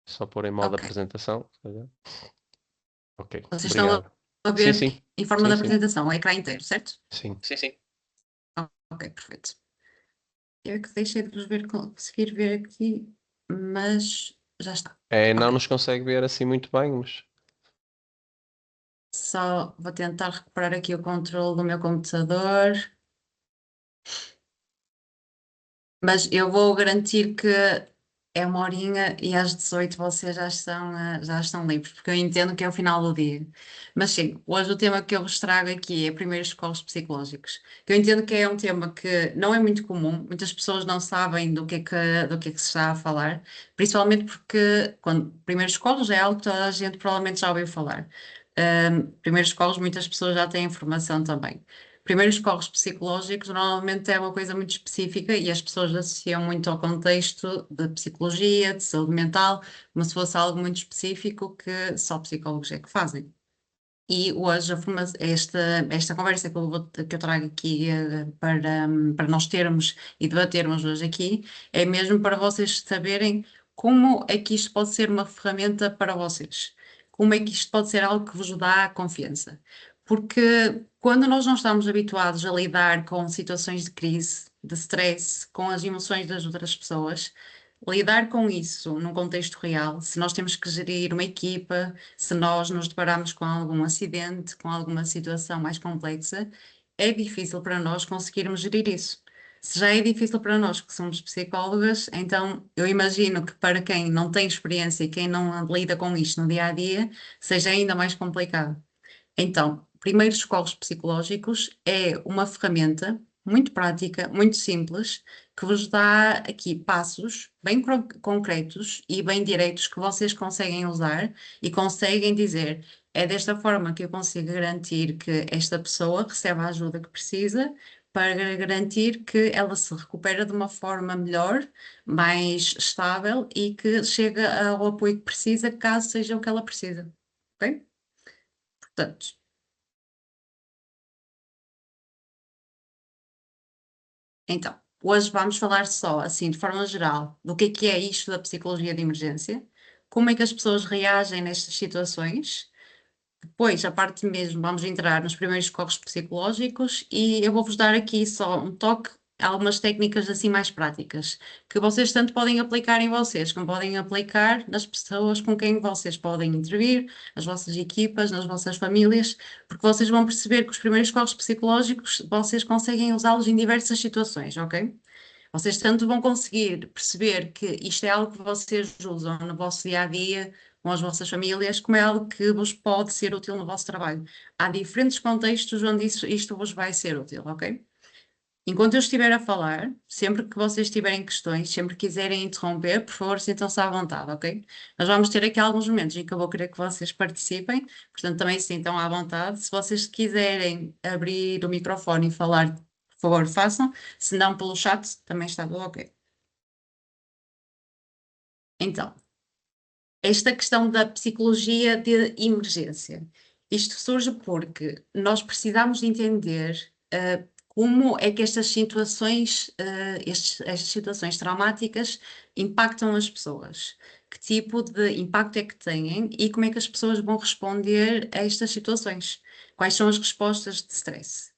Só pôr em modo Ok. apresentação. Ok, Vocês estão obrigado. a Sim, ver sim. em forma Sim, de sim. apresentação, o ecrã inteiro, certo? Sim. Ok, perfeito. Eu é que deixei de vos ver, conseguir ver aqui, mas já está. Não Ok. nos consegue ver assim muito bem, mas Só vou tentar recuperar aqui o controle do meu computador. Mas eu vou garantir que é uma horinha e às 18 vocês já estão livres, porque eu entendo que é o final do dia. Mas sim, hoje o tema que eu vos trago aqui é primeiros socorros psicológicos. Que eu entendo que é um tema que não é muito comum, muitas pessoas não sabem do que é que se está a falar, principalmente porque quando primeiros socorros é algo que toda a gente provavelmente já ouviu falar. Primeiros socorros, muitas pessoas já têm informação também. Primeiros socorros psicológicos normalmente é uma coisa muito específica e as pessoas associam muito ao contexto de psicologia, de saúde mental, como se fosse algo muito específico que só psicólogos é que fazem. E hoje esta conversa que eu trago aqui para nós termos e debatermos hoje aqui é mesmo para vocês saberem como é que isto pode ser uma ferramenta para vocês. Como é que isto pode ser algo que vos dá confiança. Porque quando nós não estamos habituados a lidar com situações de crise, de stress, com as emoções das outras pessoas, lidar com isso num contexto real, se nós temos que gerir uma equipa, se nós nos depararmos com algum acidente, com alguma situação mais complexa, é difícil para nós conseguirmos gerir isso. Se já é difícil para nós que somos psicólogas, então eu imagino que para quem não tem experiência e quem não lida com isto no dia a dia, seja ainda mais complicado. Então, primeiros socorros psicológicos é uma ferramenta muito prática, muito simples, que vos dá aqui passos bem concretos e bem direitos que vocês conseguem usar e conseguem dizer: é desta forma que eu consigo garantir que esta pessoa recebe a ajuda que precisa, para garantir que ela se recupera de uma forma melhor, mais estável e que chega ao apoio que precisa, caso seja o que ela precisa. Ok? Portanto, então, hoje vamos falar só, assim, de forma geral, do que é isto da psicologia de emergência, como é que as pessoas reagem nestas situações. Depois, a parte mesmo, vamos entrar nos primeiros socorros psicológicos e eu vou-vos dar aqui só um toque, algumas técnicas assim mais práticas, que vocês tanto podem aplicar em vocês, como podem aplicar nas pessoas com quem vocês podem intervir, nas vossas equipas, nas vossas famílias, porque vocês vão perceber que os primeiros socorros psicológicos vocês conseguem usá-los em diversas situações, ok? Vocês tanto vão conseguir perceber que isto é algo que vocês usam no vosso dia a dia, com as vossas famílias, como é algo que vos pode ser útil no vosso trabalho. Há diferentes contextos onde isto vos vai ser útil, ok? Enquanto eu estiver a falar, sempre que vocês tiverem questões, sempre que quiserem interromper, por favor, sintam-se à vontade, ok? Nós vamos ter aqui alguns momentos em que eu vou querer que vocês participem, portanto, também se sintam à vontade. Se vocês quiserem abrir o microfone e falar, por favor, façam. Se não, pelo chat, também está tudo ok. Então, esta questão da psicologia de emergência. Isto surge porque nós precisamos de entender como é que estas situações, estas situações traumáticas impactam as pessoas. Que tipo de impacto é que têm e como é que as pessoas vão responder a estas situações? Quais são as respostas de stress?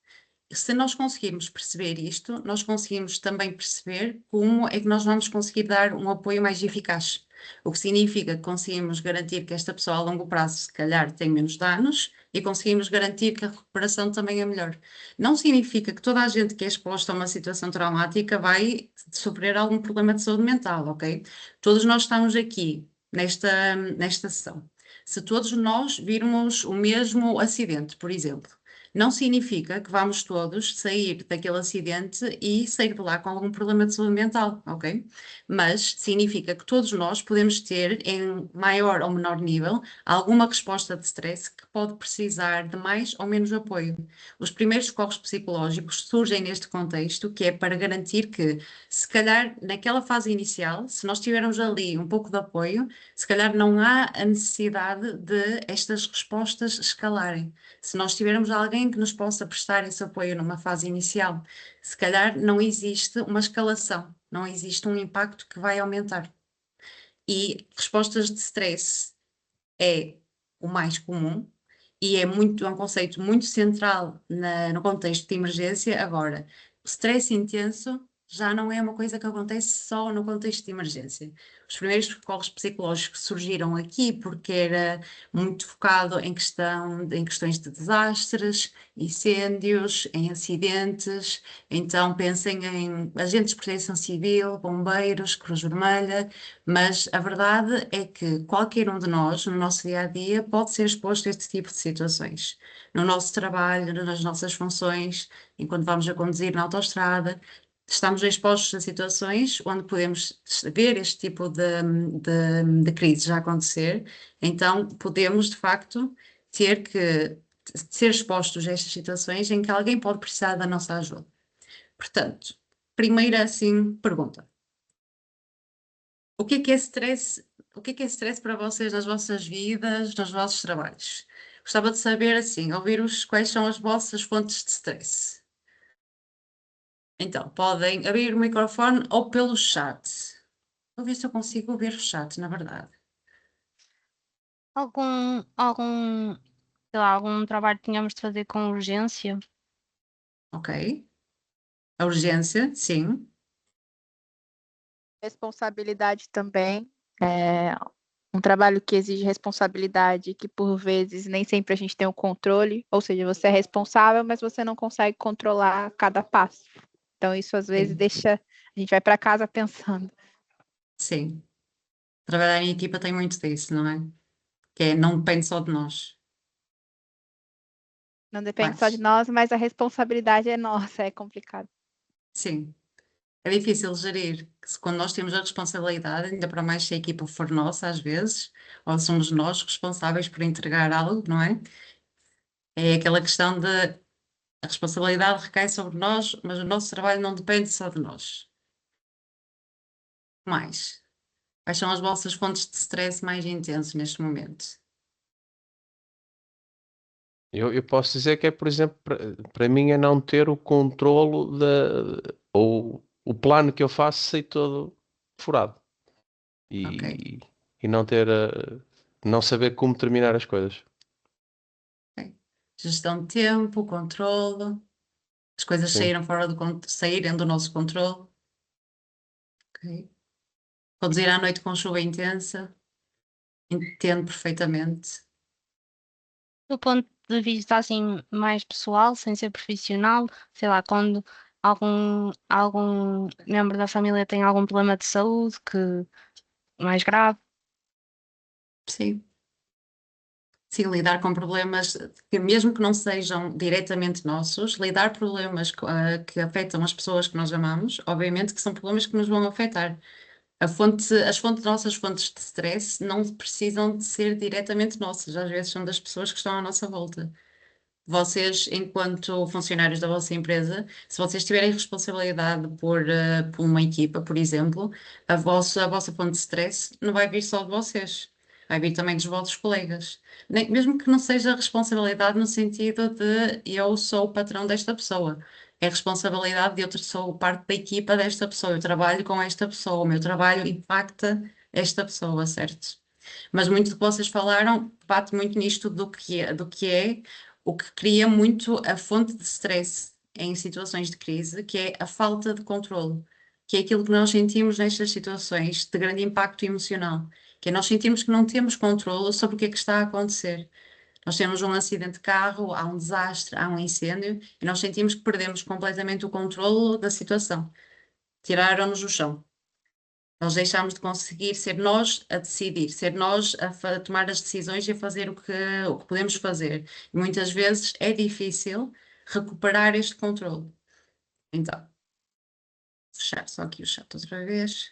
Se nós conseguirmos perceber isto, nós conseguimos também perceber como é que nós vamos conseguir dar um apoio mais eficaz. O que significa que conseguimos garantir que esta pessoa a longo prazo, se calhar, tem menos danos e conseguimos garantir que a recuperação também é melhor. Não significa que toda a gente que é exposta a uma situação traumática vai sofrer algum problema de saúde mental, ok? Todos nós estamos aqui nesta sessão. Se todos nós virmos o mesmo acidente, por exemplo, não significa que vamos todos sair daquele acidente e sair de lá com algum problema de saúde mental, ok? Mas significa que todos nós podemos ter, em maior ou menor nível, alguma resposta de stress que pode precisar de mais ou menos apoio. Os primeiros socorros psicológicos surgem neste contexto, que é para garantir que, se calhar, naquela fase inicial, se nós tivermos ali um pouco de apoio, se calhar não há a necessidade de estas respostas escalarem. Se nós tivermos alguém que nos possa prestar esse apoio numa fase inicial, se calhar não existe uma escalação, não existe um impacto que vai aumentar. E respostas de stress é o mais comum e é um conceito muito central no contexto de emergência. Agora, o stress intenso já não é uma coisa que acontece só no contexto de emergência. Os primeiros socorros psicológicos surgiram aqui porque era muito focado em questões de desastres, incêndios, em acidentes. Então pensem em agentes de proteção civil, bombeiros, Cruz Vermelha, mas a verdade é que qualquer um de nós, no nosso dia a dia, pode ser exposto a este tipo de situações. No nosso trabalho, nas nossas funções, enquanto vamos a conduzir na autoestrada, estamos expostos a situações onde podemos ver este tipo de crise já acontecer, então podemos, de facto, ter que ser expostos a estas situações em que alguém pode precisar da nossa ajuda. Portanto, primeira, assim, pergunta. O que é stress? O que é stress para vocês nas vossas vidas, nos vossos trabalhos? Gostava de saber, assim, ouvir quais são as vossas fontes de stress. Então, podem abrir o microfone ou pelo chat. Vou ver se eu consigo ver o chat, na verdade. Algum, sei lá, algum trabalho que tínhamos de fazer com urgência? Ok? A urgência, sim. Responsabilidade também. É um trabalho que exige responsabilidade, que por vezes nem sempre a gente tem o controle, ou seja, você é responsável, mas você não consegue controlar cada passo. Então, isso às vezes Sim. deixa. A gente vai para casa pensando. Sim. Trabalhar em equipa tem muito disso, não é? Que é, não depende só de nós. Não depende só de Mas, nós, mas a responsabilidade é nossa, é complicado. sim. É difícil gerir. Quando nós temos a responsabilidade, ainda para mais se a equipa for nossa, às vezes, ou somos nós responsáveis por entregar algo, não é? É aquela questão de a responsabilidade recai sobre nós, mas o nosso trabalho não depende só de nós. Mais. Quais são as vossas fontes de stress mais intensos neste momento? Eu posso dizer que é, por exemplo, para mim é não ter o controlo ou o plano que eu faço ser todo furado Ok. e não ter, não saber como terminar as coisas. Ok. Gestão de tempo, controle, as coisas Sim. saírem do nosso controle. Ok. Conduzir à noite com chuva intensa, entendo perfeitamente. Do ponto de vista assim mais pessoal, sem ser profissional, sei lá, quando algum membro da família tem algum problema de saúde que mais grave. Sim. Sim, lidar com problemas que, mesmo que não sejam diretamente nossos, lidar problemas que afetam as pessoas que nós amamos, obviamente que são problemas que nos vão afetar. Nossas fontes de stress não precisam de ser diretamente nossas, às vezes são das pessoas que estão à nossa volta. Vocês, enquanto funcionários da vossa empresa, se vocês tiverem responsabilidade por uma equipa, por exemplo, a vossa fonte de stress não vai vir só de vocês, vai vir também dos vossos colegas. Mesmo que não seja responsabilidade no sentido de eu sou o patrão desta pessoa, é responsabilidade de eu sou parte da equipa desta pessoa, eu trabalho com esta pessoa, o meu trabalho impacta esta pessoa, certo? Mas muito do que vocês falaram bate muito nisto do que é o que cria muito a fonte de stress em situações de crise, que é a falta de controle, que é aquilo que nós sentimos nestas situações de grande impacto emocional, que é nós sentimos que não temos controle sobre o que é que está a acontecer. Nós temos um acidente de carro, há um desastre, há um incêndio, e nós sentimos que perdemos completamente o controle da situação. Tiraram-nos o chão. Nós deixámos de conseguir ser nós a decidir, ser nós a tomar as decisões e a fazer o que podemos fazer. E muitas vezes é difícil recuperar este controle. Então, fechar só aqui o chat outra vez.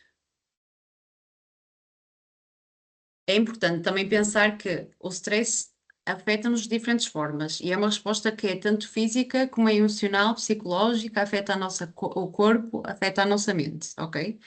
É importante também pensar que o stress afeta-nos de diferentes formas e é uma resposta que é tanto física como emocional, psicológica, afeta o corpo, afeta a nossa mente, ok?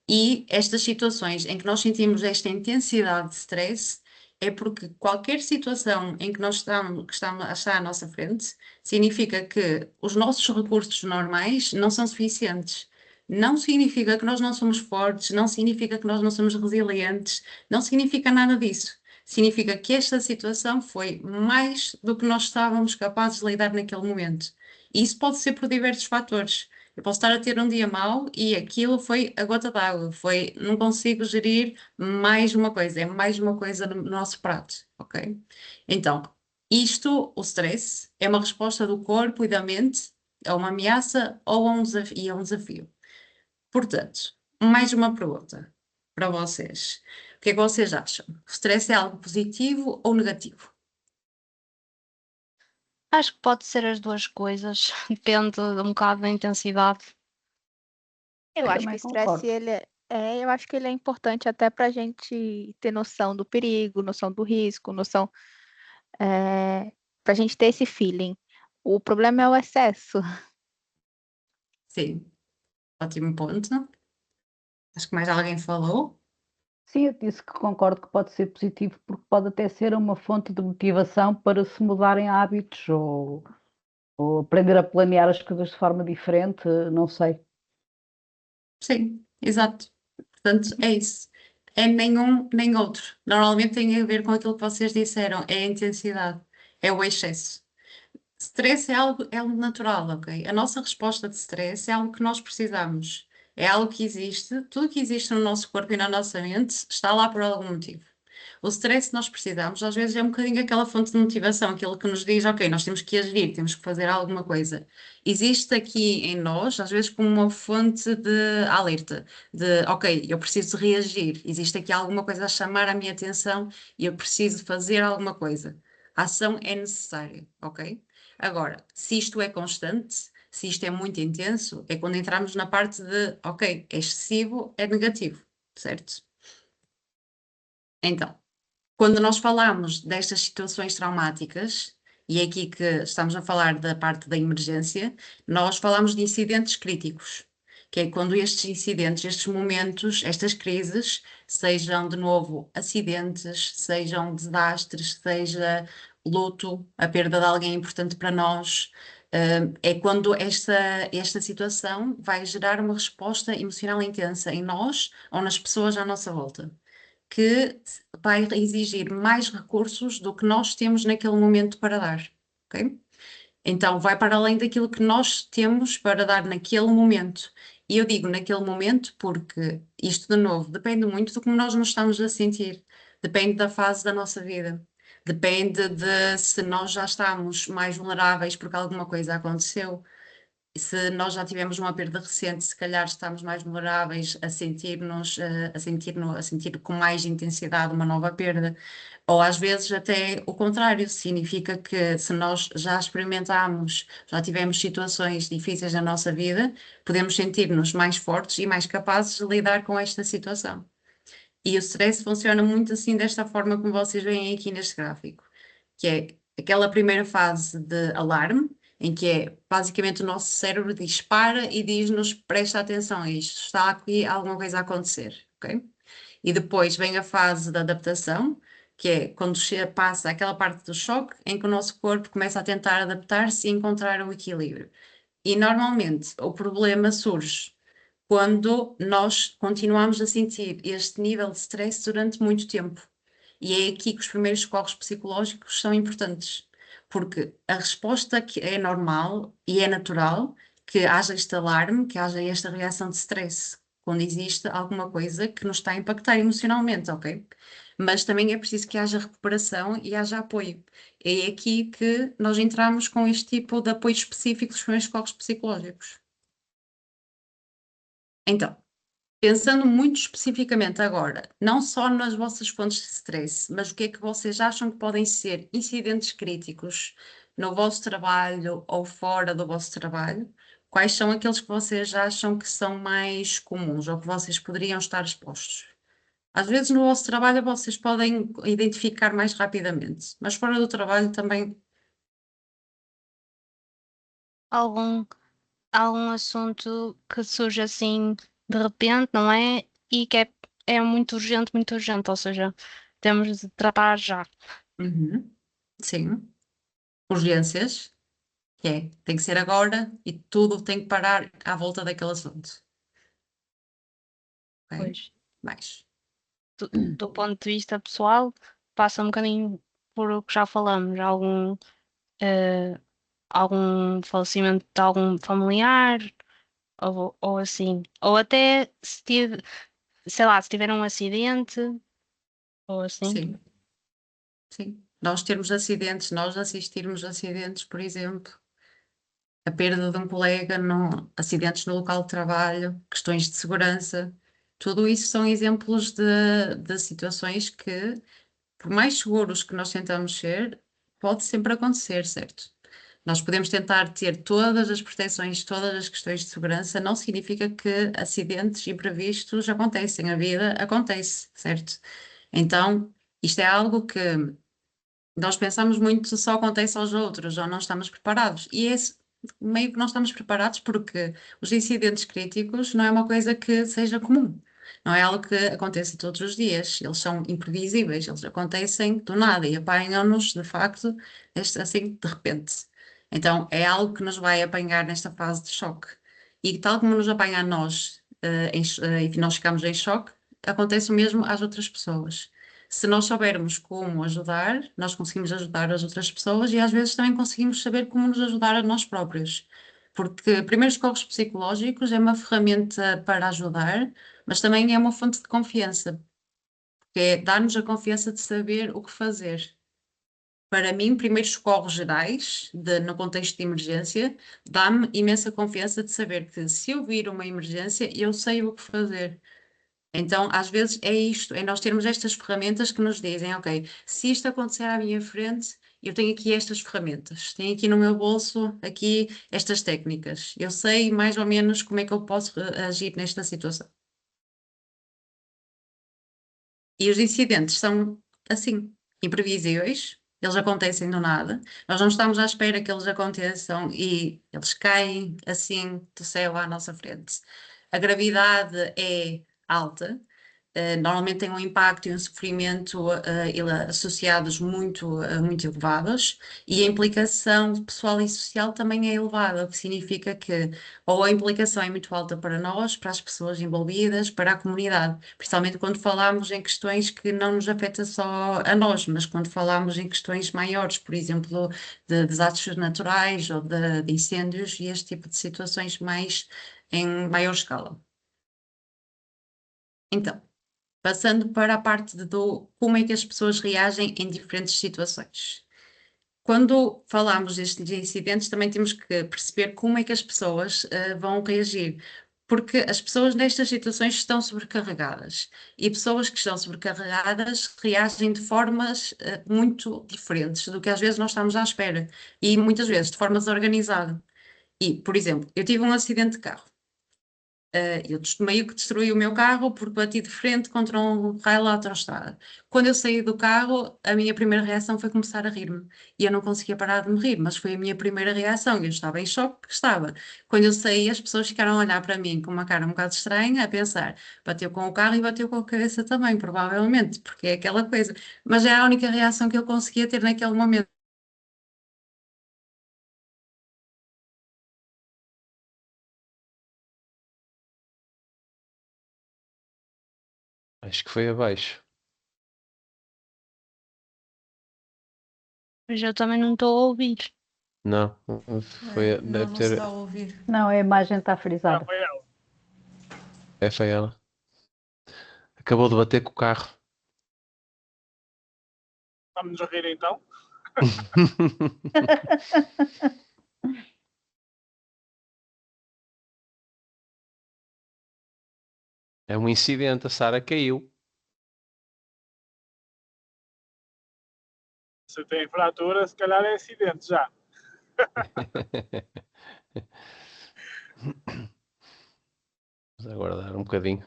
E estas situações em que nós sentimos esta intensidade de stress é porque qualquer situação em que nós está à nossa frente significa que os nossos recursos normais não são suficientes. não significa que nós não somos fortes, não significa que nós não somos resilientes, não significa nada disso. Significa que esta situação foi mais do que nós estávamos capazes de lidar naquele momento. E isso pode ser por diversos fatores. Eu posso estar a ter um dia mau e aquilo foi a gota d'água, foi, não consigo gerir mais uma coisa, é mais uma coisa no nosso prato, ok? Então, o stress, é uma resposta do corpo e da mente a uma ameaça ou a um desafio. Portanto, mais uma pergunta para vocês. O que é que vocês acham? O stress é algo positivo ou negativo? Acho que pode ser as duas coisas, depende de um bocado da intensidade. Eu acho que o Também estresse, concordo. eu acho que ele é importante até para a gente ter noção do perigo, noção do risco, noção, para a gente ter esse feeling. O problema é o excesso. Sim, ótimo ponto. Acho que mais alguém falou. Sim, eu disse que concordo que pode ser positivo, porque pode até ser uma fonte de motivação para se mudarem hábitos ou aprender a planear as coisas de forma diferente, não sei. Sim, exato. Portanto, é isso. É nenhum nem outro. Normalmente tem a ver com aquilo que vocês disseram, é a intensidade, é o excesso. Stress é algo natural, ok? A nossa resposta de stress é algo que nós precisamos. É algo que existe, tudo que existe no nosso corpo e na nossa mente está lá por algum motivo. O stress que nós precisamos, às vezes, é um bocadinho aquela fonte de motivação, aquilo que nos diz, ok, nós temos que agir, temos que fazer alguma coisa. Existe aqui em nós, às vezes, como uma fonte de alerta, de, ok, eu preciso reagir, existe aqui alguma coisa a chamar a minha atenção e eu preciso fazer alguma coisa. A ação é necessária, ok? Agora, se isto é constante, se isto é muito intenso, é quando entramos na parte de, ok, é excessivo, é negativo, certo? Então, quando nós falamos destas situações traumáticas, e é aqui que estamos a falar da parte da emergência, nós falamos de incidentes críticos, que é quando estes incidentes, estes momentos, estas crises, sejam de novo acidentes, sejam desastres, seja luto, a perda de alguém importante para nós, é quando esta situação vai gerar uma resposta emocional intensa em nós ou nas pessoas à nossa volta que vai exigir mais recursos do que nós temos naquele momento para dar, ok? Então, vai para além daquilo que nós temos para dar naquele momento. E eu digo naquele momento porque isto, de novo, depende muito de como nós nos estamos a sentir, depende da fase da nossa vida, depende de se nós já estamos mais vulneráveis porque alguma coisa aconteceu, se nós já tivemos uma perda recente, se calhar estamos mais vulneráveis a sentir-nos, a sentir com mais intensidade uma nova perda, ou às vezes até o contrário, significa que se nós já experimentámos, já tivemos situações difíceis na nossa vida, podemos sentir-nos mais fortes e mais capazes de lidar com esta situação. E o stress funciona muito assim, desta forma como vocês veem aqui neste gráfico, que é aquela primeira fase de alarme, em que é basicamente o nosso cérebro dispara e diz-nos presta atenção a isto, está aqui alguma coisa a acontecer, ok? E depois vem a fase da adaptação, que é quando passa aquela parte do choque, em que o nosso corpo começa a tentar adaptar-se e encontrar o equilíbrio. E normalmente o problema surge quando nós continuamos a sentir este nível de stress durante muito tempo. E é aqui que os primeiros socorros psicológicos são importantes, porque a resposta que é normal e é natural que haja este alarme, que haja esta reação de stress, quando existe alguma coisa que nos está a impactar emocionalmente, ok? Mas também é preciso que haja recuperação e haja apoio. É aqui que nós entramos com este tipo de apoio específico dos primeiros socorros psicológicos. Então, pensando muito especificamente agora, não só nas vossas fontes de stress, mas o que é que vocês acham que podem ser incidentes críticos no vosso trabalho ou fora do vosso trabalho? Quais são aqueles que vocês acham que são mais comuns ou que vocês poderiam estar expostos? Às vezes no vosso trabalho vocês podem identificar mais rapidamente, mas fora do trabalho também. Algum, algum assunto que surge assim de repente, não é? E que é muito urgente, ou seja, temos de tratar já. Uhum. Sim, urgências, que é, tem que ser agora e tudo tem que parar à volta daquele assunto. ok? Pois, Mais. do ponto de vista pessoal, passa um bocadinho por o que já falamos, eh, algum falecimento de algum familiar, ou assim. Ou até sei lá, se tiver um acidente, ou assim. Sim, sim. Nós termos acidentes, nós assistirmos acidentes, por exemplo, a perda de um colega, acidentes no local de trabalho, questões de segurança, tudo isso são exemplos de situações que, por mais seguros que nós tentamos ser, pode sempre acontecer, certo? Nós podemos tentar ter todas as proteções, todas as questões de segurança, não significa que acidentes imprevistos acontecem, a vida acontece, certo? Então, isto é algo que nós pensamos muito só acontece aos outros, ou não estamos preparados. E é meio que não estamos preparados porque os incidentes críticos não é uma coisa que seja comum. Não é algo que aconteça todos os dias. Eles são imprevisíveis, eles acontecem do nada e apanham-nos, de facto, assim, de repente. Então, é algo que nos vai apanhar nesta fase de choque. E tal como nos apanha a nós, e nós ficamos em choque, acontece o mesmo às outras pessoas. Se nós soubermos como ajudar, nós conseguimos ajudar as outras pessoas e às vezes também conseguimos saber como nos ajudar a nós próprios. Porque primeiros socorros psicológicos é uma ferramenta para ajudar, mas também é uma fonte de confiança, porque é dar-nos a confiança de saber o que fazer. Para mim, primeiros socorros gerais, no contexto de emergência, dá-me imensa confiança de saber que se eu vir uma emergência, eu sei o que fazer. Então, às vezes é isto, é nós termos estas ferramentas que nos dizem, ok, se isto acontecer à minha frente, eu tenho aqui estas ferramentas, tenho aqui no meu bolso, aqui estas técnicas. Eu sei mais ou menos como é que eu posso agir nesta situação. E os incidentes são, assim, imprevisíveis, eles acontecem do nada, nós não estamos à espera que eles aconteçam e eles caem assim do céu à nossa frente. A gravidade é alta, normalmente têm um impacto e um sofrimento associados muito elevados e a implicação pessoal e social também é elevada, o que significa que ou a implicação é muito alta para nós, para as pessoas envolvidas, para a comunidade, principalmente quando falamos em questões que não nos afetam só a nós, mas quando falamos em questões maiores, por exemplo, de desastres naturais ou de incêndios e este tipo de situações em maior escala. Então, passando para a parte do como é que as pessoas reagem em diferentes situações. Quando falamos destes incidentes, também temos que perceber como é que as pessoas vão reagir, porque as pessoas nestas situações estão sobrecarregadas e pessoas que estão sobrecarregadas reagem de formas muito diferentes do que às vezes nós estamos à espera e muitas vezes de forma desorganizada. E, por exemplo, eu tive um acidente de carro. Eu meio que destruí o meu carro porque bati de frente contra um raio da autoestrada. Quando eu saí do carro, a minha primeira reação foi começar a rir-me. E eu não conseguia parar de me rir, mas foi a minha primeira reação. Eu estava em choque, estava. Quando eu saí, as pessoas ficaram a olhar para mim com uma cara um bocado estranha, a pensar, bateu com o carro e bateu com a cabeça também, provavelmente, porque é aquela coisa. Mas era a única reação que eu conseguia ter naquele momento. Acho que foi abaixo. Mas eu também não estou a ouvir. Não, foi, Não, deve não se ter. dá a ouvir. Não, a imagem está Não, frisada. foi ela. Foi ela. Acabou de bater com o carro. Vamos a rir então. É um incidente, a Sara caiu. Se tem fratura, se calhar é acidente já. Vamos aguardar um bocadinho.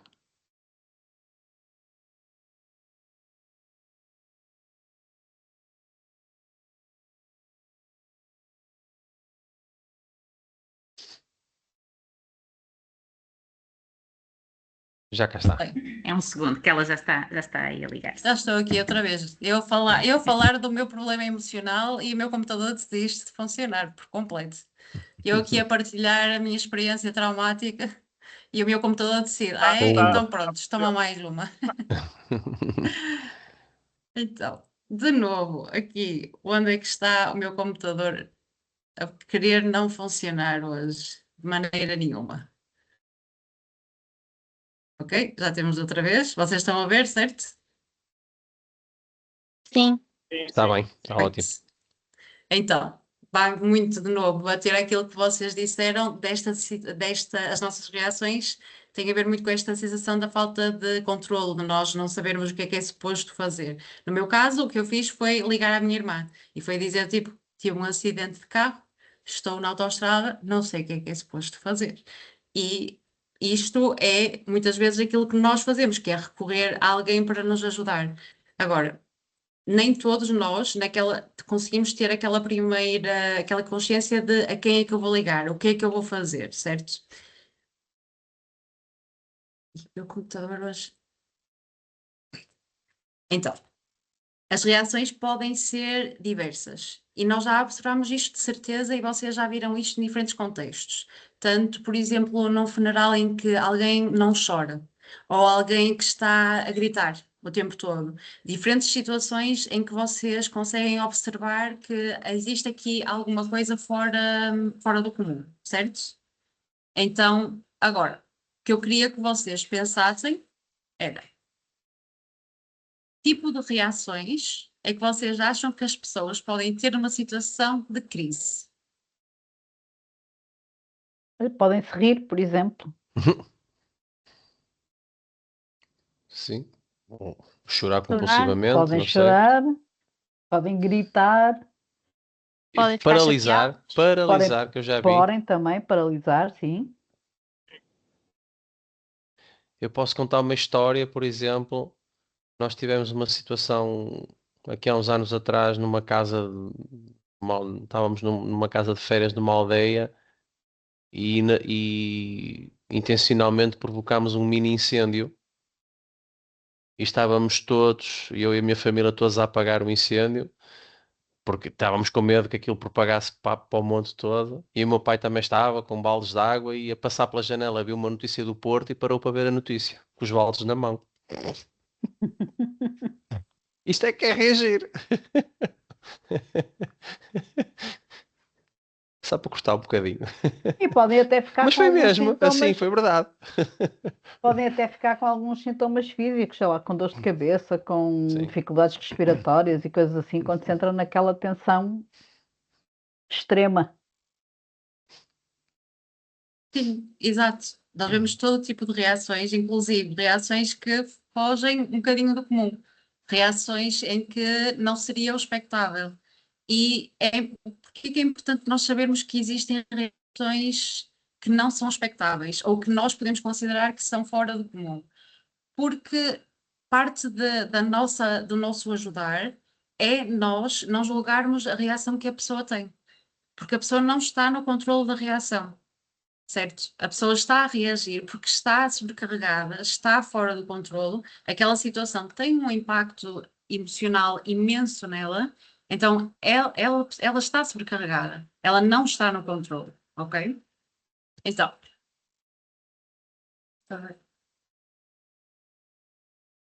Já cá está. É um segundo que ela já está aí a ligar-se. Já estou aqui outra vez. Eu falar do meu problema emocional e o meu computador desiste de funcionar por completo. Eu aqui a partilhar a minha experiência traumática E o meu computador decide, Pumba. então pronto, toma mais uma. Então, de novo, aqui, onde é que está o meu computador a querer não funcionar hoje? De maneira nenhuma. Ok? Já temos outra vez. Vocês estão a ver, certo? Sim, Sim, Está sim. bem, está ótimo. Perfeito. Então, vai muito de novo bater aquilo que vocês disseram as nossas reações têm a ver muito com esta sensação da falta de controle, de nós não sabermos o que é suposto fazer. No meu caso, o que eu fiz foi ligar à minha irmã e foi dizer, tipo, tive um acidente de carro, estou na autoestrada, não sei o que é suposto fazer. E isto é muitas vezes aquilo que nós fazemos, que é recorrer a alguém para nos ajudar. Agora, nem todos nós conseguimos ter aquela consciência de a quem é que eu vou ligar, o que é que eu vou fazer, certo? E o meu computador hoje. Então, as reações podem ser diversas e nós já observamos isto de certeza e vocês já viram isto em diferentes contextos. Tanto, por exemplo, num funeral em que alguém não chora ou alguém que está a gritar o tempo todo. Diferentes situações em que vocês conseguem observar que existe aqui alguma coisa fora do comum, certo? Então, agora, o que eu queria que vocês pensassem era tipo de reações é que vocês acham que as pessoas podem ter numa situação de crise? Podem se rir, por exemplo. Sim. Ou chorar Chorar, compulsivamente, Podem não sei. chorar, podem gritar, podem ficar chateados. Paralisar, que eu já vi. podem também paralisar, sim. Eu posso contar uma história, por exemplo, nós tivemos uma situação aqui há uns anos atrás numa casa, estávamos numa casa de férias numa aldeia e intencionalmente provocámos um mini incêndio e estávamos todos, eu e a minha família, todos a apagar o incêndio porque estávamos com medo que aquilo propagasse para o monte todo e o meu pai também estava com baldes de água e a passar pela janela viu uma notícia do Porto e parou para ver a notícia com os baldes na mão. Isto é que é reagir. Só para cortar um bocadinho. E podem até ficar Mas com foi alguns mesmo, sintomas, assim, foi verdade. podem até ficar com alguns sintomas físicos, sei lá, com dores de cabeça, com Sim. dificuldades respiratórias e coisas assim, quando se entra naquela tensão extrema. Sim, exato. Nós vemos todo tipo de reações, inclusive reações que fogem um bocadinho do comum, reações em que não seria o expectável. E porque é que é importante nós sabermos que existem reações que não são expectáveis ou que nós podemos considerar que são fora do comum? Porque parte do nosso ajudar é nós não julgarmos a reação que a pessoa tem, porque a pessoa não está no controle da reação. Certo? A pessoa está a reagir porque está sobrecarregada, está fora do controle, aquela situação tem um impacto emocional imenso nela, então ela está sobrecarregada, ela não está no controle, ok? Então,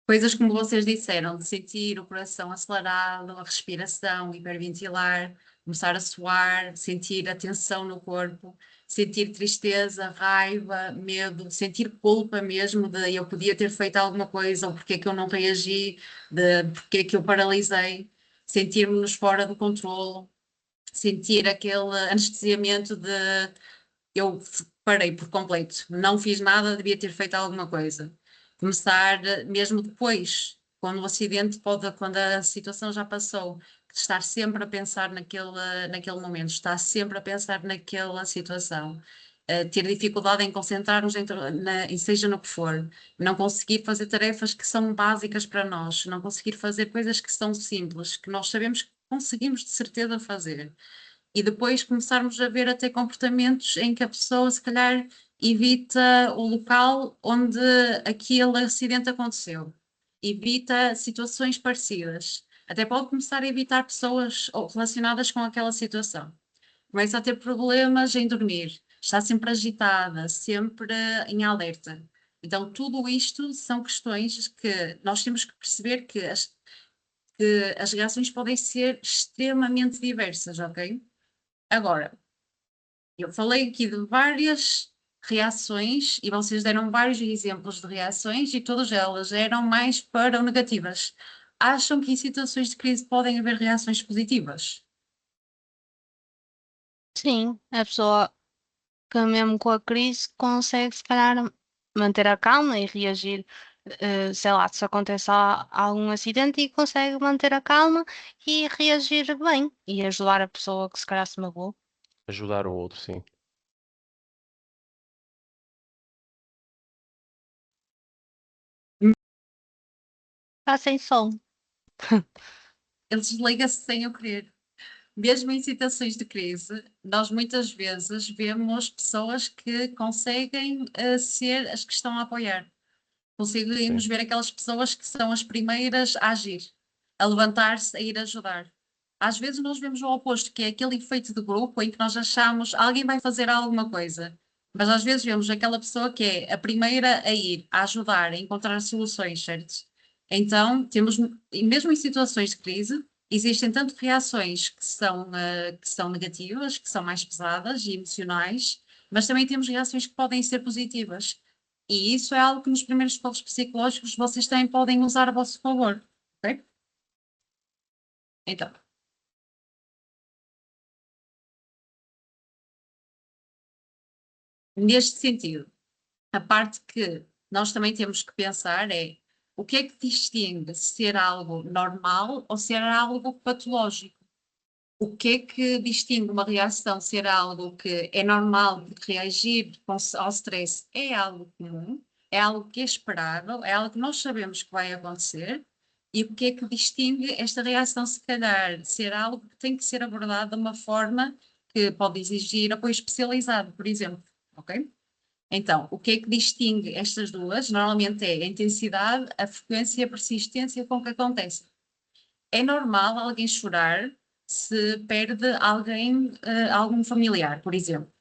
coisas como vocês disseram, de sentir o coração acelerado, a respiração, hiperventilar, começar a suar, sentir a tensão no corpo, sentir tristeza, raiva, medo, sentir culpa mesmo de eu podia ter feito alguma coisa, ou porque é que eu não reagi, de porque é que eu paralisei, sentirmos-nos fora do controlo, sentir aquele anestesiamento de eu parei por completo, não fiz nada, devia ter feito alguma coisa. Começar mesmo depois, quando o acidente quando a situação já passou, estar sempre a pensar naquele momento, estar sempre a pensar naquela situação. Ter dificuldade em concentrar-nos em seja no que for, não conseguir fazer tarefas que são básicas para nós, não conseguir fazer coisas que são simples, que nós sabemos que conseguimos de certeza fazer e depois começarmos a ver até comportamentos em que a pessoa se calhar evita o local onde aquele acidente aconteceu, evita situações parecidas, até pode começar a evitar pessoas relacionadas com aquela situação. Começa a ter problemas em dormir, está sempre agitada, sempre em alerta. Então, tudo isto são questões que nós temos que perceber que as reações podem ser extremamente diversas, ok? Agora, eu falei aqui de várias reações e vocês deram vários exemplos de reações e todas elas eram mais para o negativas. Acham que em situações de crise podem haver reações positivas? Sim, a pessoa que mesmo com a crise consegue se calhar manter a calma e reagir, sei lá, se acontece algum acidente e consegue manter a calma e reagir bem e ajudar a pessoa que se calhar se magoou. Ajudar o outro, sim. Está sem som. Ele desliga-se sem eu querer. Mesmo em situações de crise, nós muitas vezes vemos pessoas que conseguem ser as que estão a apoiar. Conseguimos Sim. ver aquelas pessoas que são as primeiras a agir, a levantar-se, a ir ajudar. Às vezes nós vemos o oposto, que é aquele efeito de grupo em que nós achamos alguém vai fazer alguma coisa. Mas às vezes vemos aquela pessoa que é a primeira a ir, a ajudar, a encontrar soluções, certo? Então, temos, e mesmo em situações de crise, existem tanto reações que são negativas, que são mais pesadas e emocionais, mas também temos reações que podem ser positivas. E isso é algo que nos primeiros socorros psicológicos vocês também podem usar a vosso favor, ok? Então, neste sentido, a parte que nós também temos que pensar é o que é que distingue ser algo normal ou ser algo patológico? O que é que distingue uma reação ser algo que é normal, porque reagir ao stress é algo comum, é algo que é esperável, é algo que nós sabemos que vai acontecer, e o que é que distingue esta reação, se calhar, ser algo que tem que ser abordado de uma forma que pode exigir apoio especializado, por exemplo, ok? Então, o que é que distingue estas duas? Normalmente é a intensidade, a frequência e a persistência com que acontece. É normal alguém chorar se perde alguém, algum familiar, por exemplo.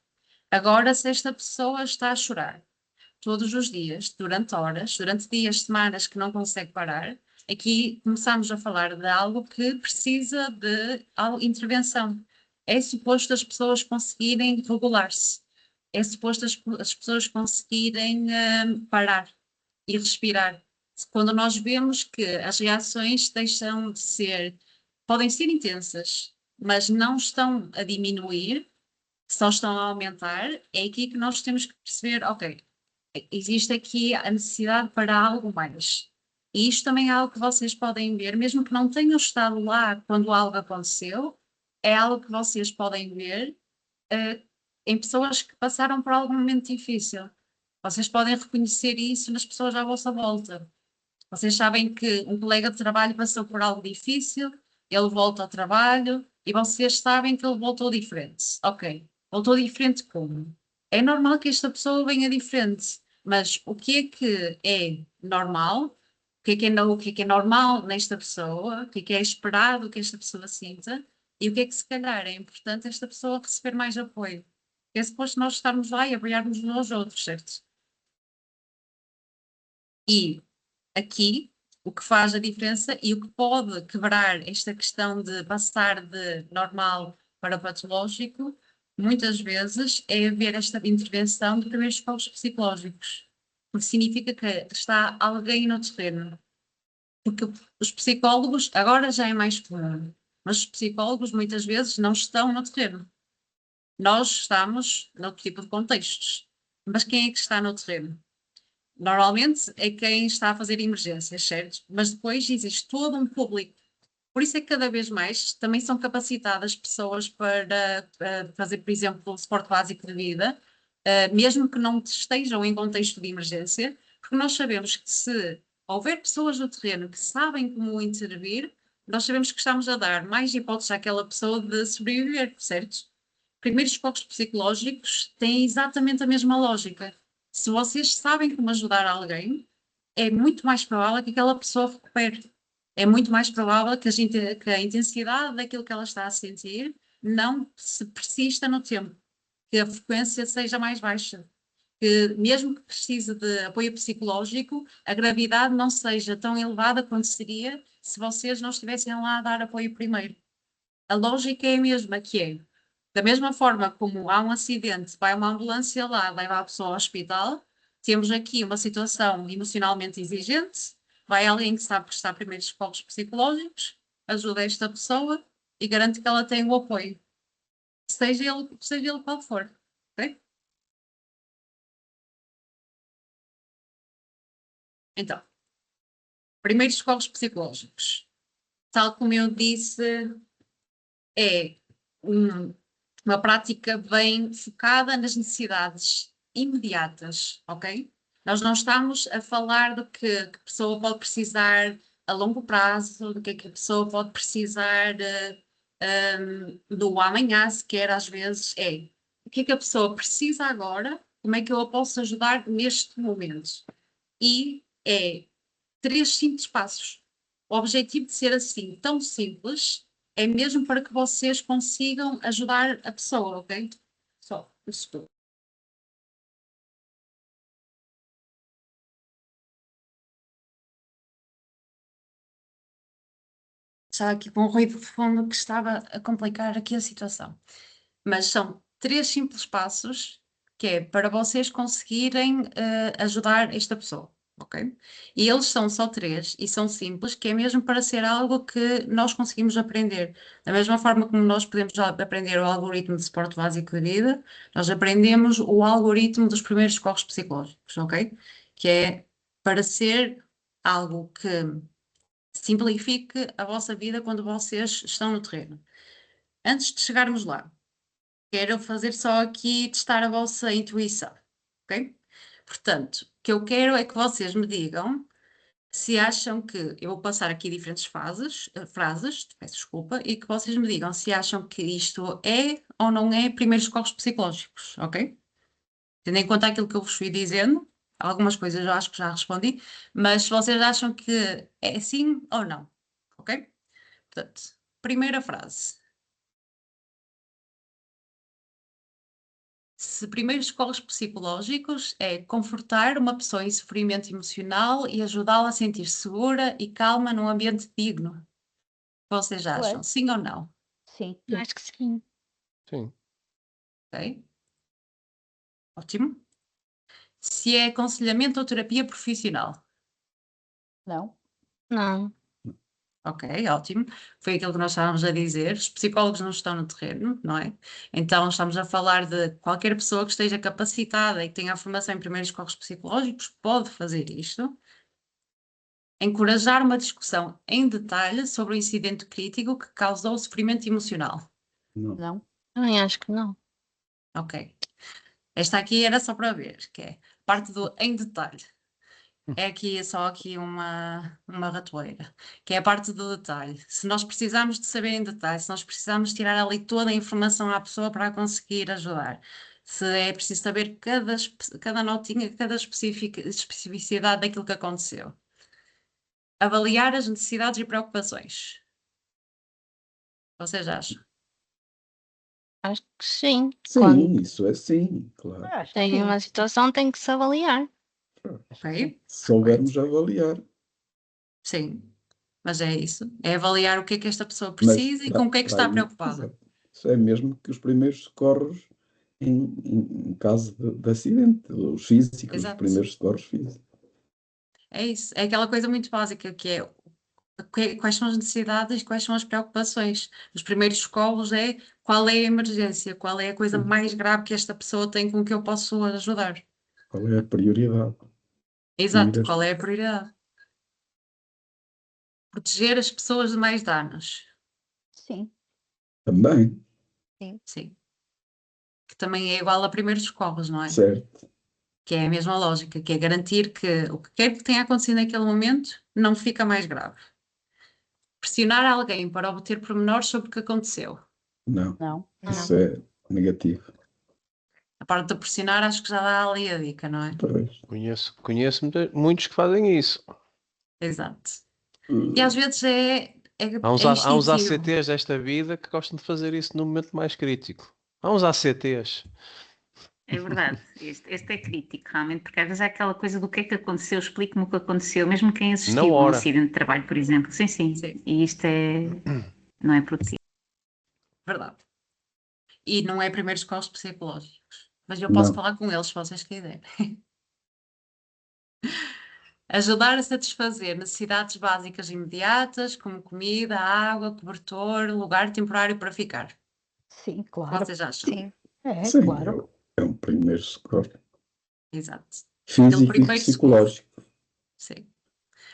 Agora, se esta pessoa está a chorar todos os dias, durante horas, durante dias, semanas que não consegue parar, aqui começamos a falar de algo que precisa de intervenção. É suposto as pessoas conseguirem regular-se. É suposto as pessoas conseguirem parar e respirar. Quando nós vemos que as reações deixam de ser, podem ser intensas, mas não estão a diminuir, só estão a aumentar, é aqui que nós temos que perceber, ok, existe aqui a necessidade para algo mais. E isto também é algo que vocês podem ver, mesmo que não tenham estado lá quando algo aconteceu, é algo que vocês podem ver em pessoas que passaram por algum momento difícil. Vocês podem reconhecer isso nas pessoas à vossa volta. Vocês sabem que um colega de trabalho passou por algo difícil, ele volta ao trabalho e vocês sabem que ele voltou diferente. Ok, voltou diferente como? É normal que esta pessoa venha diferente, mas o que é normal? O que é normal nesta pessoa? O que é esperado que esta pessoa sinta? E o que é que se calhar é importante esta pessoa receber mais apoio? É suposto nós estarmos lá e apoiarmos uns aos outros, certo? E aqui o que faz a diferença e o que pode quebrar esta questão de passar de normal para patológico, muitas vezes é haver esta intervenção de primeiros socorros psicológicos, porque significa que está alguém no terreno. Porque os psicólogos, agora já é mais comum, mas os psicólogos muitas vezes não estão no terreno. Nós estamos noutro tipo de contextos. Mas quem é que está no terreno? Normalmente é quem está a fazer emergências, certo? Mas depois existe todo um público. Por isso é que cada vez mais também são capacitadas pessoas para fazer, por exemplo, o suporte básico de vida, mesmo que não estejam em contexto de emergência, porque nós sabemos que se houver pessoas no terreno que sabem como intervir, nós sabemos que estamos a dar mais hipóteses àquela pessoa de sobreviver, certo? Primeiros socorros psicológicos têm exatamente a mesma lógica. Se vocês sabem como ajudar alguém, é muito mais provável que aquela pessoa recupere. É muito mais provável que a intensidade daquilo que ela está a sentir não se persista no tempo. que a frequência seja mais baixa. Que mesmo que precise de apoio psicológico, a gravidade não seja tão elevada quanto seria se vocês não estivessem lá a dar apoio primeiro. A lógica é a mesma, que é, da mesma forma como há um acidente, vai uma ambulância lá, leva a pessoa ao hospital, temos aqui uma situação emocionalmente exigente, vai alguém que sabe prestar primeiros socorros psicológicos, ajuda esta pessoa e garante que ela tem o apoio, seja ele qual for. Ok? Então, primeiros socorros psicológicos. Tal como eu disse, é uma prática bem focada nas necessidades imediatas, ok? Nós não estamos a falar do que a pessoa pode precisar a longo prazo, do que a pessoa pode precisar do amanhã, sequer às vezes é o que a pessoa precisa agora, como é que eu a posso ajudar neste momento? E é 3 simples passos. O objetivo de ser assim tão simples é mesmo para que vocês consigam ajudar a pessoa, ok? Só um segundo. Estava aqui com um ruído de fundo que estava a complicar aqui a situação. Mas são 3 simples passos que é para vocês conseguirem ajudar esta pessoa, ok? E eles são só 3 e são simples, que é mesmo para ser algo que nós conseguimos aprender. Da mesma forma como nós podemos aprender o algoritmo de suporte básico de vida, nós aprendemos o algoritmo dos primeiros socorros psicológicos, ok? Que é para ser algo que simplifique a vossa vida quando vocês estão no terreno. Antes de chegarmos lá, quero fazer só aqui testar a vossa intuição, ok? Portanto, o que eu quero é que vocês me digam se acham que, eu vou passar aqui diferentes frases, peço desculpa, e que vocês me digam se acham que isto é ou não é primeiros socorros psicológicos, ok? Tendo em conta aquilo que eu vos fui dizendo, algumas coisas eu acho que já respondi, mas se vocês acham que é sim ou não, ok? Portanto, primeira frase. Se primeiros socorros psicológicos é confortar uma pessoa em sofrimento emocional e ajudá-la a sentir-se segura e calma num ambiente digno. O que vocês acham? Sim ou não? Sim. Acho que sim. Sim. Ok. Ótimo. Se é aconselhamento ou terapia profissional. Não. Não. Ok, ótimo. Foi aquilo que nós estávamos a dizer. Os psicólogos não estão no terreno, não é? Então estamos a falar de qualquer pessoa que esteja capacitada e que tenha a formação em primeiros socorros psicológicos pode fazer isto. Encorajar uma discussão em detalhe sobre o incidente crítico que causou sofrimento emocional. Não. Não. Também acho que não. Ok. Esta aqui era só para ver, que é parte do em detalhe. É aqui só aqui uma ratoeira, que é a parte do detalhe. Se nós precisarmos de saber em detalhe, se nós precisarmos tirar ali toda a informação à pessoa para a conseguir ajudar, se é preciso saber cada notinha, cada especificidade daquilo que aconteceu. Avaliar as necessidades e preocupações. Vocês acham? Acho que sim. Sim, Quando isso é sim, claro. Acho que tem sim. uma situação, tem que se avaliar. Ok? Se soubermos avaliar. Sim. Mas é isso. É avaliar o que é que esta pessoa Mas precisa e com o que é que para está aí, preocupada. exato. Isso é mesmo que os primeiros socorros em caso de acidente, os físicos, os Exato. primeiros socorros físicos. É isso. É aquela coisa muito básica que é quais são as necessidades e quais são as preocupações. Os primeiros socorros é qual é a emergência, qual é a coisa mais grave que esta pessoa tem com que eu posso ajudar. Qual é a prioridade? Exato, qual é a prioridade? Proteger as pessoas de mais danos. Sim. Também, Sim. Que também é igual a primeiros socorros, não é? certo. Que é a mesma lógica, que é garantir que o que quer que tenha acontecido naquele momento não fica mais grave. Pressionar alguém para obter pormenores sobre o que aconteceu. Não, Não. isso é negativo. A parte de pressionar acho que já dá ali a dica, não é? Pois. Conheço muitos que fazem isso. Exato. E às vezes é Há uns instintivo. ACTs desta vida que gostam de fazer isso no momento mais crítico. Há uns ACTs. É verdade, este é crítico, realmente, porque às vezes há aquela coisa do que é que aconteceu, explique-me o que aconteceu, mesmo quem Na assistiu a um hora. acidente de trabalho, por exemplo. Sim, sim, Sim. e isto não é produtivo. Verdade. E não é primeiros socorros psicológicos. Mas eu posso falar com eles se vocês quiserem. Ajudar a satisfazer necessidades básicas imediatas, como comida, água, cobertor, lugar temporário para ficar. Sim, claro. Vocês acham? Sim. Sim, Claro. é um primeiro socorro Exato. físico e primeiro socorro. psicológico. Sim.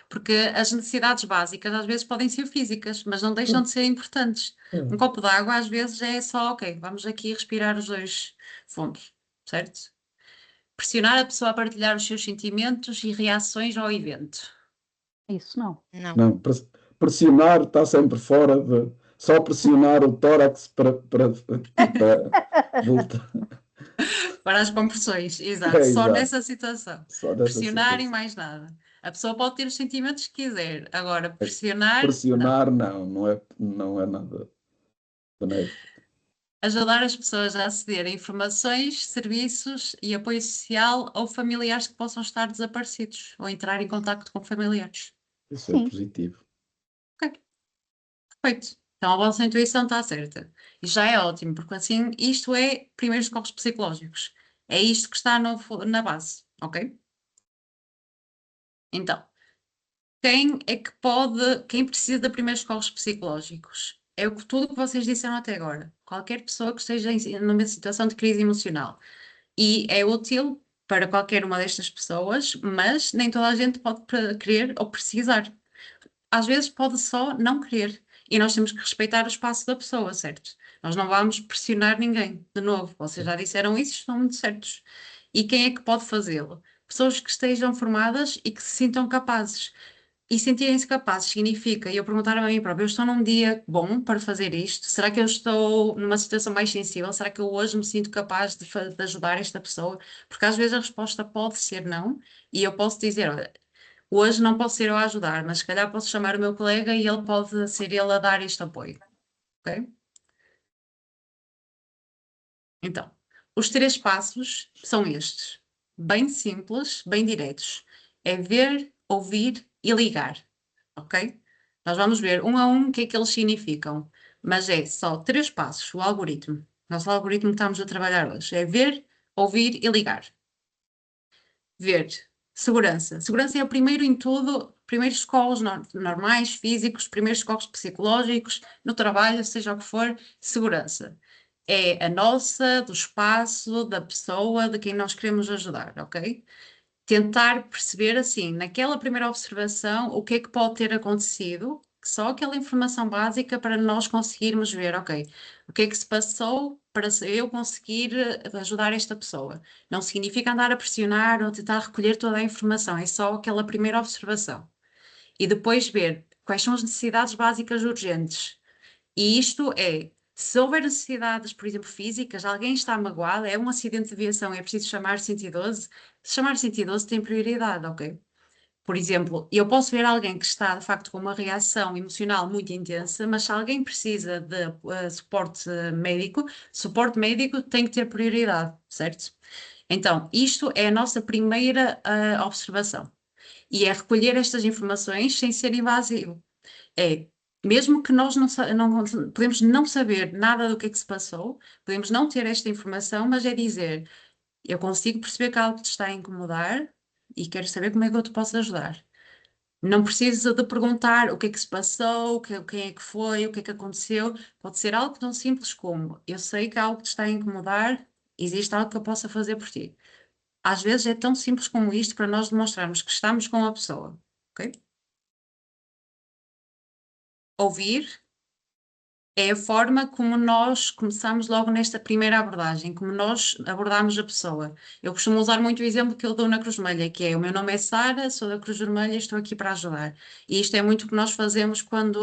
Porque as necessidades básicas às vezes podem ser físicas, mas não deixam de ser importantes. Um copo de água às vezes é só, ok, vamos aqui respirar os 2 fundos, certo? Pressionar a pessoa a partilhar os seus sentimentos e reações ao evento. Isso não. Não. Não, pressionar está sempre fora de. Só pressionar o tórax para voltar. Para as compressões, exato. É, Só exato. nessa situação. Só nessa Pressionar e situação. mais nada. A pessoa pode ter os sentimentos que quiser. Agora, pressionar, não. Pressionar, não é nada benéfico. Ajudar as pessoas a aceder a informações, serviços e apoio social ou familiares que possam estar desaparecidos ou entrar em contacto com familiares. Isso é Sim. positivo. Perfeito. Então a vossa intuição está certa. E já é ótimo, porque assim isto é primeiros socorros psicológicos. É isto que está na base, ok? Então, quem precisa de primeiros socorros psicológicos? É tudo o que vocês disseram até agora. Qualquer pessoa que esteja numa situação de crise emocional. E é útil para qualquer uma destas pessoas, mas nem toda a gente pode querer ou precisar. Às vezes pode só não querer. E nós temos que respeitar o espaço da pessoa, certo? Nós não vamos pressionar ninguém. De novo, vocês já disseram isso, estão muito certos. E quem é que pode fazê-lo? Pessoas que estejam formadas e que se sintam capazes. E sentirem-se capazes significa eu perguntar a mim própria, eu estou num dia bom para fazer isto? Será que eu estou numa situação mais sensível? Será que eu hoje me sinto capaz de ajudar esta pessoa? Porque às vezes a resposta pode ser não, e eu posso dizer, olha, hoje não posso ser eu a ajudar, mas se calhar posso chamar o meu colega e ele pode ser ele a dar este apoio. Ok? Então, os 3 passos são estes. Bem simples, bem diretos. É ver, ouvir e ligar. Ok? Nós vamos ver um a um o que é que eles significam. Mas é só 3 passos, o algoritmo. Nosso algoritmo que estamos a trabalhar hoje. É ver, ouvir e ligar. Ver. Segurança. Segurança é o primeiro em tudo, primeiros socorros normais, físicos, primeiros socorros psicológicos, no trabalho, seja o que for, segurança. É a nossa, do espaço, da pessoa, de quem nós queremos ajudar, ok? Tentar perceber, assim, naquela primeira observação, o que é que pode ter acontecido, só aquela informação básica para nós conseguirmos ver, ok, o que é que se passou para eu conseguir ajudar esta pessoa. Não significa andar a pressionar ou tentar recolher toda a informação, é só aquela primeira observação. E depois ver quais são as necessidades básicas urgentes. E isto é, se houver necessidades, por exemplo, físicas, alguém está magoado, é um acidente de aviação, é preciso chamar 112, se chamar 112 tem prioridade, ok? Por exemplo, eu posso ver alguém que está, de facto, com uma reação emocional muito intensa, mas se alguém precisa de suporte médico tem que ter prioridade, certo? Então, isto é a nossa primeira observação. E é recolher estas informações sem ser invasivo. É, mesmo que nós não podemos não saber nada do que é que se passou, podemos não ter esta informação, mas é dizer, eu consigo perceber que há algo que te está a incomodar e quero saber como é que eu te posso ajudar. Não precisa de perguntar o que é que se passou, quem é que foi, o que é que aconteceu. Pode ser algo tão simples como, eu sei que há algo que te está a incomodar, existe algo que eu possa fazer por ti. Às vezes é tão simples como isto para nós demonstrarmos que estamos com a pessoa, ok? Ouvir é a forma como nós começamos logo nesta primeira abordagem, como nós abordamos a pessoa. Eu costumo usar muito o exemplo que eu dou na Cruz Vermelha, que é: o meu nome é Sara, sou da Cruz Vermelha e estou aqui para ajudar. E isto é muito o que nós fazemos quando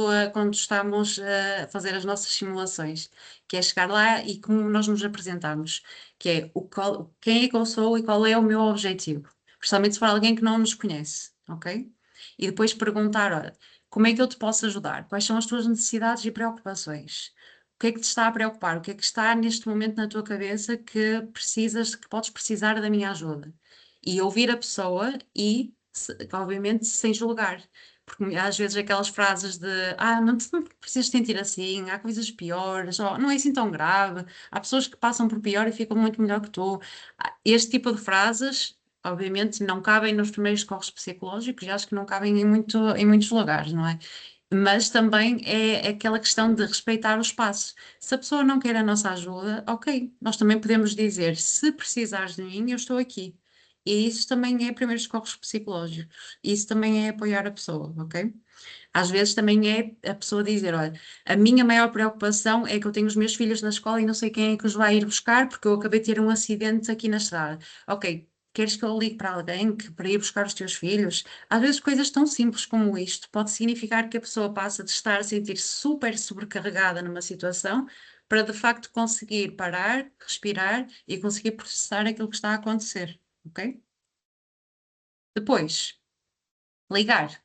estamos a fazer as nossas simulações, que é chegar lá e como nós nos apresentamos, que é quem é que eu sou e qual é o meu objetivo, principalmente se for alguém que não nos conhece, ok? E depois perguntar, olha, como é que eu te posso ajudar? Quais são as tuas necessidades e preocupações? que é que te está a preocupar? O que é que está neste momento na tua cabeça que precisas, que podes precisar da minha ajuda? E ouvir a pessoa e, obviamente, sem julgar. Porque às vezes aquelas frases de não precisas sentir assim, há coisas piores, ou não é assim tão grave, há pessoas que passam por pior e ficam muito melhor que tu. Este tipo de frases, obviamente, não cabem nos primeiros socorros psicológicos e acho que não cabem em muitos lugares, não é? Mas também é aquela questão de respeitar o espaço. Se a pessoa não quer a nossa ajuda, ok, nós também podemos dizer, se precisares de mim, eu estou aqui. E isso também é primeiros socorros psicológicos. Isso também é apoiar a pessoa, ok? Às vezes também é a pessoa dizer, olha, a minha maior preocupação é que eu tenho os meus filhos na escola e não sei quem é que os vai ir buscar porque eu acabei de ter um acidente aqui na estrada. Ok, queres que eu ligue para alguém para ir buscar os teus filhos? Às vezes coisas tão simples como isto pode significar que a pessoa passa de estar a sentir-se super sobrecarregada numa situação para de facto conseguir parar, respirar e conseguir processar aquilo que está a acontecer, ok? Depois, ligar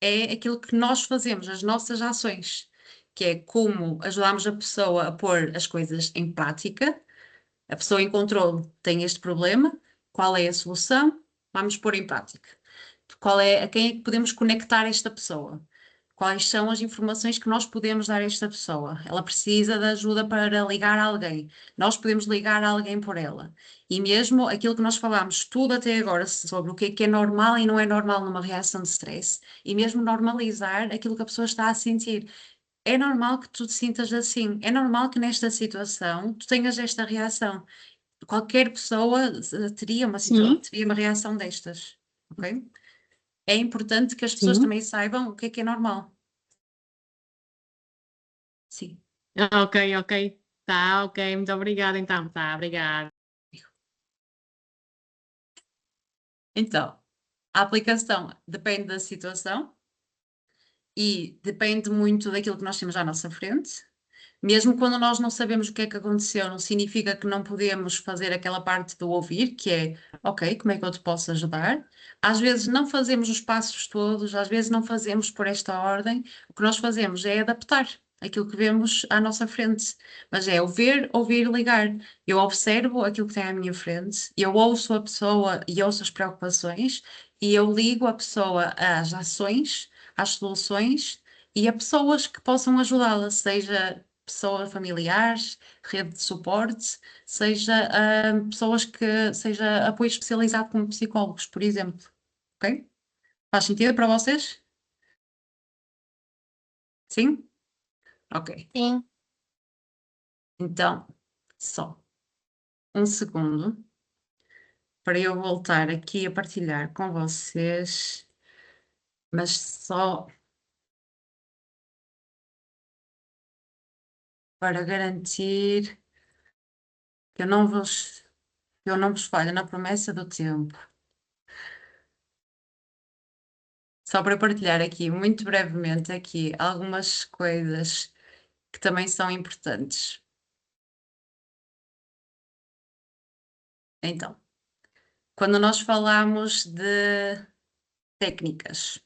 é aquilo que nós fazemos, as nossas ações, que é como ajudamos a pessoa a pôr as coisas em prática. A pessoa encontrou, tem este problema, qual é a solução? Vamos pôr em prática. A quem é que podemos conectar esta pessoa? Quais são as informações que nós podemos dar a esta pessoa? Ela precisa de ajuda para ligar a alguém. Nós podemos ligar a alguém por ela. E mesmo aquilo que nós falámos tudo até agora sobre o que é normal e não é normal numa reação de stress, e mesmo normalizar aquilo que a pessoa está a sentir. É normal que tu te sintas assim. É normal que nesta situação tu tenhas esta reação. Qualquer pessoa teria teria uma reação destas, ok? É importante que as pessoas Sim. também saibam o que é normal. Sim. Ok, ok. Tá, ok. Muito obrigada, então. Tá, obrigada. Então, a aplicação depende da situação e depende muito daquilo que nós temos à nossa frente. Mesmo quando nós não sabemos o que é que aconteceu, não significa que não podemos fazer aquela parte do ouvir, que é, ok, como é que eu te posso ajudar? Às vezes não fazemos os passos todos, às vezes não fazemos por esta ordem. O que nós fazemos é adaptar aquilo que vemos à nossa frente. Mas é ouvir, ouvir, ligar. Eu observo aquilo que tem à minha frente, eu ouço a pessoa e ouço as preocupações, e eu ligo a pessoa às ações, às soluções e a pessoas que possam ajudá-la, seja pessoas familiares, rede de suporte, seja pessoas seja apoio especializado como psicólogos, por exemplo. Ok? Faz sentido para vocês? Sim? Ok. Sim. Então, só um segundo para eu voltar aqui a partilhar com vocês, mas só para garantir que eu não vos falho na promessa do tempo. Só para partilhar aqui, muito brevemente, aqui algumas coisas que também são importantes. Então, quando nós falamos de técnicas,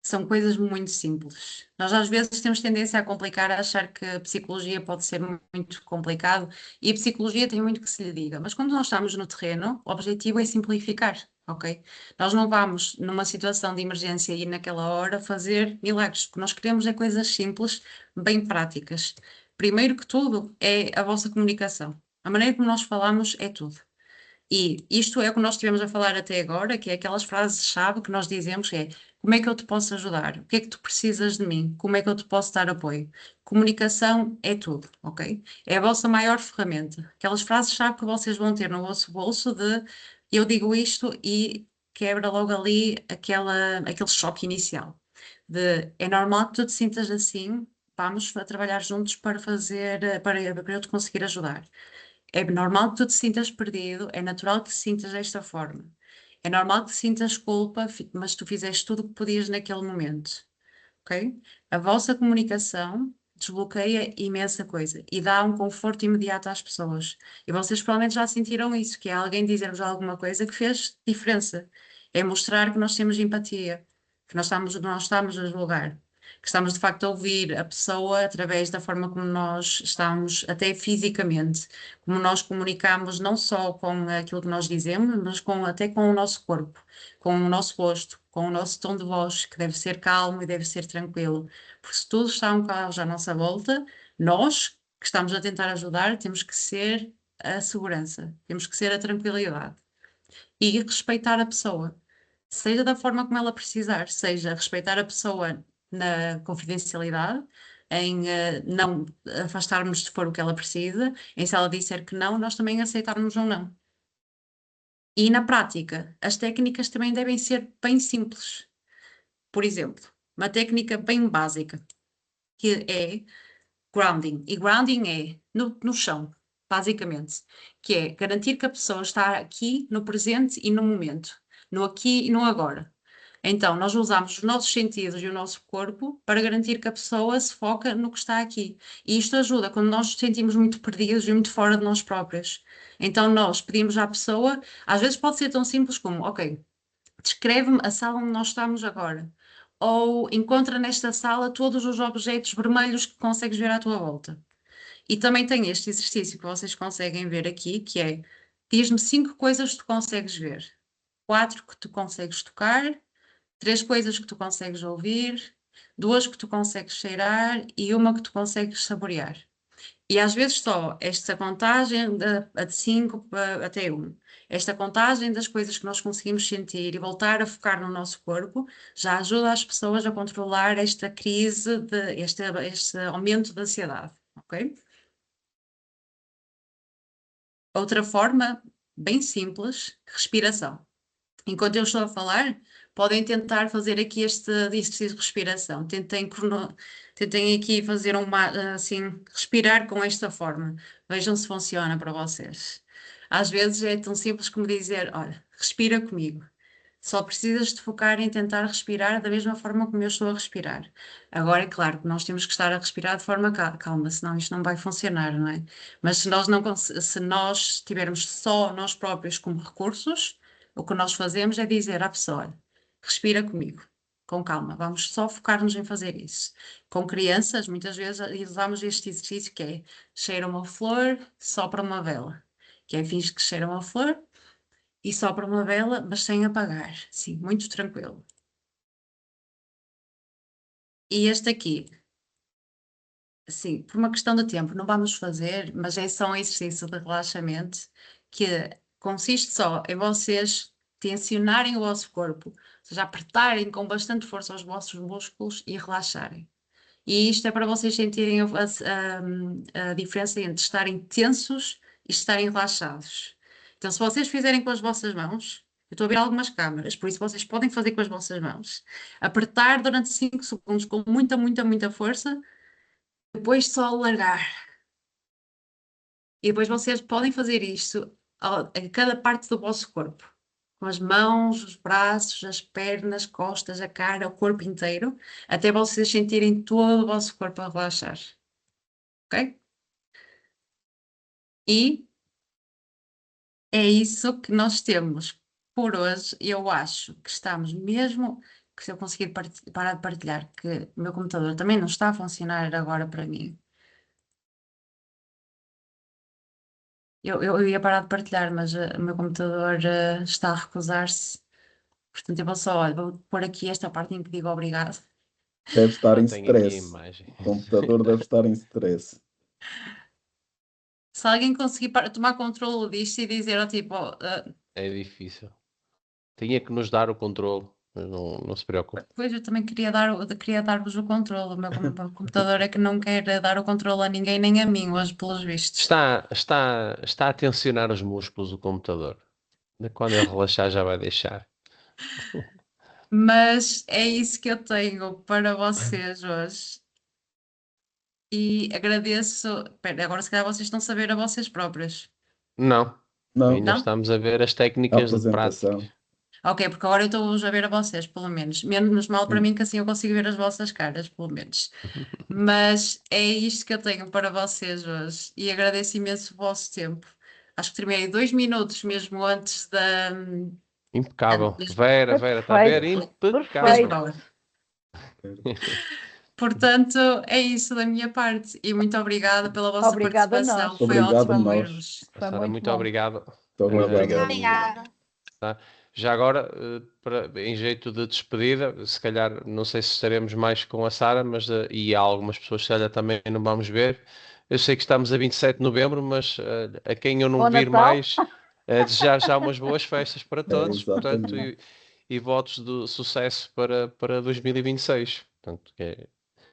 são coisas muito simples. Nós às vezes temos tendência a complicar, a achar que a psicologia pode ser muito complicado e a psicologia tem muito que se lhe diga, mas quando nós estamos no terreno, o objetivo é simplificar, ok? Nós não vamos, numa situação de emergência e naquela hora, fazer milagres. O que nós queremos é coisas simples, bem práticas. Primeiro que tudo é a vossa comunicação. A maneira como nós falamos é tudo. E isto é o que nós estivemos a falar até agora, que é aquelas frases-chave que nós dizemos, que é como é que eu te posso ajudar? O que é que tu precisas de mim? Como é que eu te posso dar apoio? Comunicação é tudo, ok? É a vossa maior ferramenta. Aquelas frases-chave que vocês vão ter no vosso bolso de eu digo isto e quebra logo ali aquele choque inicial. É normal que tu te sintas assim, vamos trabalhar juntos para para eu te conseguir ajudar. É normal que tu te sintas perdido, é natural que te sintas desta forma. É normal que te sintas culpa, mas tu fizeste tudo o que podias naquele momento, ok? A vossa comunicação desbloqueia imensa coisa e dá um conforto imediato às pessoas. E vocês provavelmente já sentiram isso, que é alguém dizer-vos alguma coisa que fez diferença. É mostrar que nós temos empatia, que nós estamos a julgar. que estamos de facto a ouvir a pessoa através da forma como nós estamos, até fisicamente, como nós comunicamos não só com aquilo que nós dizemos, mas até com o nosso corpo, com o nosso rosto, com o nosso tom de voz, que deve ser calmo e deve ser tranquilo. Porque se tudo está um caos à nossa volta, nós que estamos a tentar ajudar, temos que ser a segurança, temos que ser a tranquilidade e respeitar a pessoa, seja da forma como ela precisar, seja respeitar a pessoa na confidencialidade, em não afastarmos se for o que ela precisa, em se ela disser que não, nós também aceitarmos ou não. E na prática, as técnicas também devem ser bem simples. Por exemplo, uma técnica bem básica, que é grounding. E grounding é no chão, basicamente, que é garantir que a pessoa está aqui no presente e no momento, no aqui e no agora. Então, nós usamos os nossos sentidos e o nosso corpo para garantir que a pessoa se foca no que está aqui. E isto ajuda quando nós nos sentimos muito perdidos e muito fora de nós próprios. Então, nós pedimos à pessoa, às vezes pode ser tão simples como, ok, descreve-me a sala onde nós estamos agora. Ou encontra nesta sala todos os objetos vermelhos que consegues ver à tua volta. E também tem este exercício que vocês conseguem ver aqui, que é, diz-me 5 coisas que tu consegues ver. 4 que tu consegues tocar, 3 coisas que tu consegues ouvir, 2 que tu consegues cheirar e uma que tu consegues saborear. E às vezes só esta contagem de 5 até 1, esta contagem das coisas que nós conseguimos sentir e voltar a focar no nosso corpo, já ajuda as pessoas a controlar esta crise, este aumento de ansiedade, ok? Outra forma, bem simples, respiração. Enquanto eu estou a falar, podem tentar fazer aqui este exercício de respiração. Tentem aqui fazer assim, respirar com esta forma. Vejam se funciona para vocês. Às vezes é tão simples como dizer, olha, respira comigo. Só precisas de focar em tentar respirar da mesma forma como eu estou a respirar. Agora, é claro que nós temos que estar a respirar de forma calma, senão isto não vai funcionar, não é? Mas se nós tivermos só nós próprios como recursos, o que nós fazemos é dizer à pessoa, olha, respira comigo, com calma, vamos só focar-nos em fazer isso. Com crianças, muitas vezes usamos este exercício que é cheira uma flor, sopra uma vela. Que é finge que cheira uma flor e sopra uma vela, mas sem apagar. Sim, muito tranquilo. E este aqui, assim, por uma questão de tempo, não vamos fazer, mas é só um exercício de relaxamento que consiste só em vocês tensionarem o vosso corpo, ou seja, apertarem com bastante força os vossos músculos e relaxarem. E isto é para vocês sentirem a diferença entre estarem tensos e estarem relaxados. Então, se vocês fizerem com as vossas mãos, eu estou a ver algumas câmaras, por isso vocês podem fazer com as vossas mãos. Apertar durante 5 segundos com muita, muita, muita força, depois só largar. E depois vocês podem fazer isto a cada parte do vosso corpo. Com as mãos, os braços, as pernas, costas, a cara, o corpo inteiro, até vocês sentirem todo o vosso corpo a relaxar. Ok? E é isso que nós temos por hoje. Eu acho que estamos mesmo, que se eu conseguir parar de partilhar, que o meu computador também não está a funcionar agora para mim. Eu ia parar de partilhar, mas o meu computador está a recusar-se. Portanto, eu vou só, olha, vou pôr aqui esta parte em que digo obrigado. Deve estar em Não tenho aqui a stress. imagem. O computador deve estar em stress. Se alguém conseguir tomar controle disto e dizer, ó, tipo, É difícil. Tinha que nos dar o controle, mas não se preocupe. pois eu também queria dar-vos o controle. O meu computador é que não quer dar o controle a ninguém, nem a mim, hoje, pelos vistos. Está a tensionar os músculos o computador. Quando ele relaxar já vai deixar. Mas é isso que eu tenho para vocês hoje. E agradeço. Espera, agora se calhar vocês estão a saber a vocês próprios. Não, Não, ainda Não? estamos a ver as a técnicas de apresentação. prática. Ok, porque agora eu estou-vos a ver a vocês, pelo menos. Menos mal para mim que assim eu consigo ver as vossas caras, pelo menos. Mas é isto que eu tenho para vocês hoje. E agradeço imenso o vosso tempo. Acho que terminei 2 minutos mesmo antes da. Impecável. Antes- Vera, está a ver? Perfeito, Impecável. Mesmo perfeito. na hora. Portanto, é isso da minha parte. E muito obrigada pela vossa Obrigada a nós. participação. Foi Obrigado ótimo a nós. ouvir-vos. Foi Sara, muito muito bom. obrigado. Muito obrigado. Obrigada. Tá? Já agora, em jeito de despedida, se calhar, não sei se estaremos mais com a Sara, mas e há algumas pessoas que se calhar também não vamos ver. Eu sei que estamos a 27 de novembro, mas a quem eu não Bom vir Natal. mais, desejar já umas boas festas para todos, portanto, exatamente. e votos de sucesso para 2026. Portanto,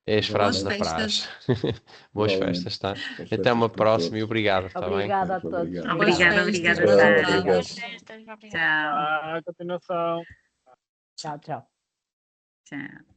é as frases Boas da praxe. festas. Boas Igualmente. festas, tá? Boas Até festas uma para próxima e todos. obrigado, está bem? Obrigada a todos. Obrigado. Boas Obrigada, festas. obrigada, Bom Sara. Natal. Obrigado. Festas, obrigada. Tchau. Continuação. Tchau, tchau. Tchau.